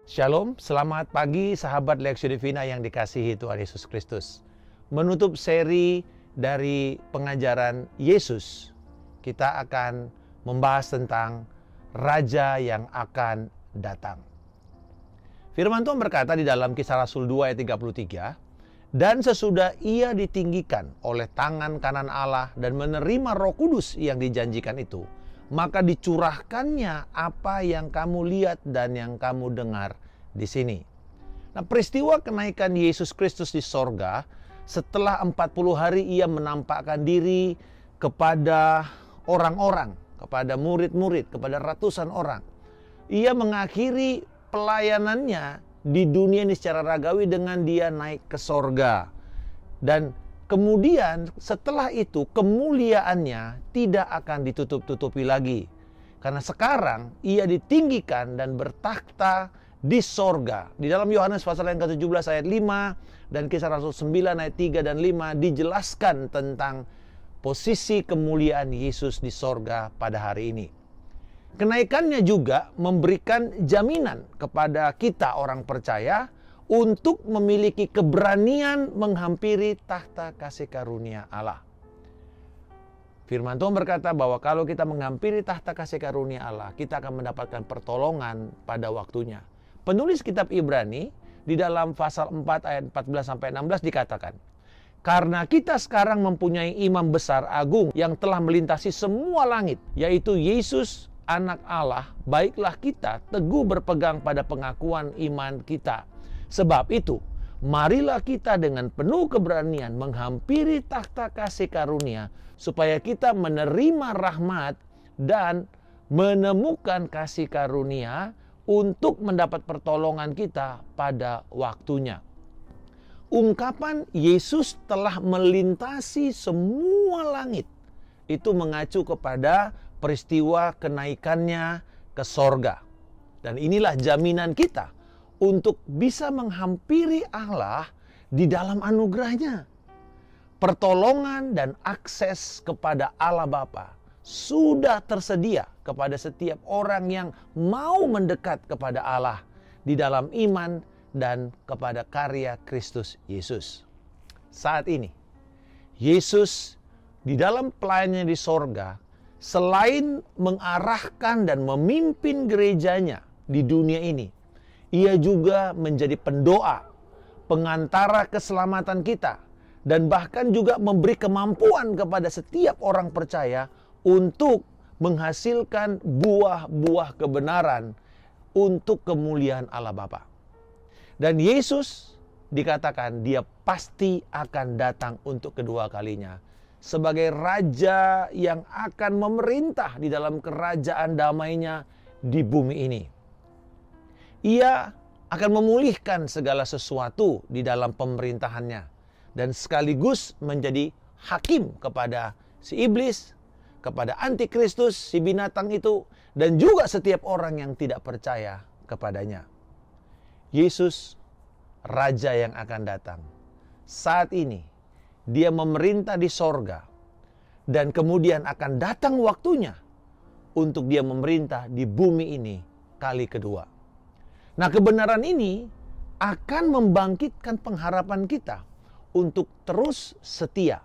Shalom, selamat pagi sahabat Lexio Divina yang dikasihi Tuhan Yesus Kristus. Menutup seri dari pengajaran Yesus, kita akan membahas tentang Raja yang akan datang. Firman Tuhan berkata di dalam Kisah Rasul 2 ayat 33, "Dan sesudah ia ditinggikan oleh tangan kanan Allah dan menerima Roh Kudus yang dijanjikan itu, maka dicurahkannya apa yang kamu lihat dan yang kamu dengar di sini." Nah, peristiwa kenaikan Yesus Kristus di sorga, setelah 40 hari ia menampakkan diri kepada orang-orang, kepada murid-murid, kepada ratusan orang. Ia mengakhiri pelayanannya di dunia ini secara ragawi dengan dia naik ke sorga. Dan kemudian setelah itu kemuliaannya tidak akan ditutup-tutupi lagi. Karena sekarang ia ditinggikan dan bertakhta di sorga. Di dalam Yohanes pasal yang ke-17 ayat 5 dan Kisah Rasul 9 ayat 3 dan 5 dijelaskan tentang posisi kemuliaan Yesus di sorga pada hari ini. Kenaikannya juga memberikan jaminan kepada kita orang percaya untuk memiliki keberanian menghampiri takhta kasih karunia Allah. Firman Tuhan berkata bahwa kalau kita menghampiri takhta kasih karunia Allah, kita akan mendapatkan pertolongan pada waktunya. Penulis kitab Ibrani di dalam pasal 4 ayat 14-16 dikatakan, "Karena kita sekarang mempunyai imam besar agung yang telah melintasi semua langit, yaitu Yesus Anak Allah, baiklah kita teguh berpegang pada pengakuan iman kita. Sebab itu, marilah kita dengan penuh keberanian menghampiri takhta kasih karunia, supaya kita menerima rahmat dan menemukan kasih karunia untuk mendapat pertolongan kita pada waktunya." Ungkapan Yesus telah melintasi semua langit itu mengacu kepada peristiwa kenaikannya ke sorga. Dan inilah jaminan kita untuk bisa menghampiri Allah di dalam anugerahnya. Pertolongan dan akses kepada Allah Bapa sudah tersedia kepada setiap orang yang mau mendekat kepada Allah di dalam iman dan kepada karya Kristus Yesus. Saat ini, Yesus di dalam pelayanannya di sorga, selain mengarahkan dan memimpin gerejanya di dunia ini, ia juga menjadi pendoa, pengantara keselamatan kita, dan bahkan juga memberi kemampuan kepada setiap orang percaya untuk menghasilkan buah-buah kebenaran untuk kemuliaan Allah Bapa. Dan Yesus dikatakan dia pasti akan datang untuk kedua kalinya sebagai Raja yang akan memerintah di dalam kerajaan damainya di bumi ini. Ia akan memulihkan segala sesuatu di dalam pemerintahannya dan sekaligus menjadi hakim kepada si iblis, kepada antikristus, si binatang itu, dan juga setiap orang yang tidak percaya kepadanya. Yesus, Raja yang akan datang. Saat ini, dia memerintah di sorga, dan kemudian akan datang waktunya untuk dia memerintah di bumi ini kali kedua. Nah, kebenaran ini akan membangkitkan pengharapan kita untuk terus setia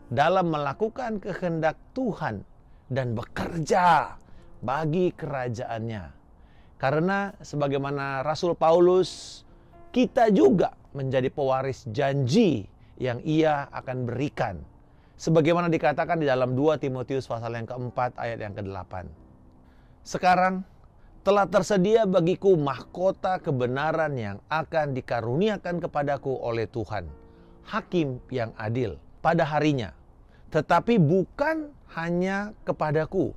dalam melakukan kehendak Tuhan dan bekerja bagi kerajaannya. Karena sebagaimana Rasul Paulus, kita juga menjadi pewaris janji yang ia akan berikan. Sebagaimana dikatakan di dalam 2 Timotius pasal yang keempat ayat yang ke-8. "Sekarang telah tersedia bagiku mahkota kebenaran yang akan dikaruniakan kepadaku oleh Tuhan, Hakim yang adil, pada harinya. Tetapi bukan hanya kepadaku,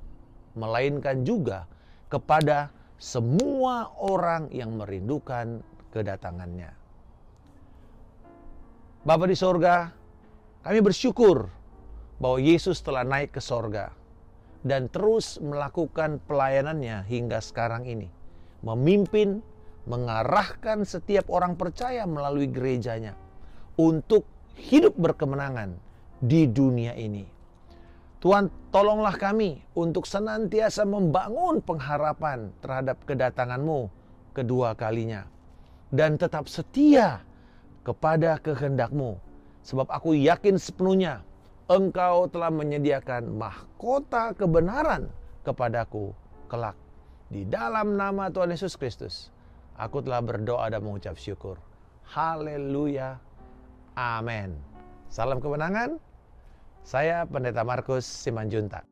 melainkan juga kepada semua orang yang merindukan kedatangannya." Bapa di sorga, kami bersyukur bahwa Yesus telah naik ke sorga dan terus melakukan pelayanannya hingga sekarang ini. Memimpin, mengarahkan setiap orang percaya melalui gerejanya untuk hidup berkemenangan di dunia ini. Tuhan, tolonglah kami untuk senantiasa membangun pengharapan terhadap kedatangan-Mu kedua kalinya. Dan tetap setia kepada kehendak-Mu. Sebab aku yakin sepenuhnya Engkau telah menyediakan mahkota kebenaran kepadaku kelak. Di dalam nama Tuhan Yesus Kristus, aku telah berdoa dan mengucap syukur. Haleluya. Amin. Salam kemenangan. Saya Pendeta Markus Simanjuntak.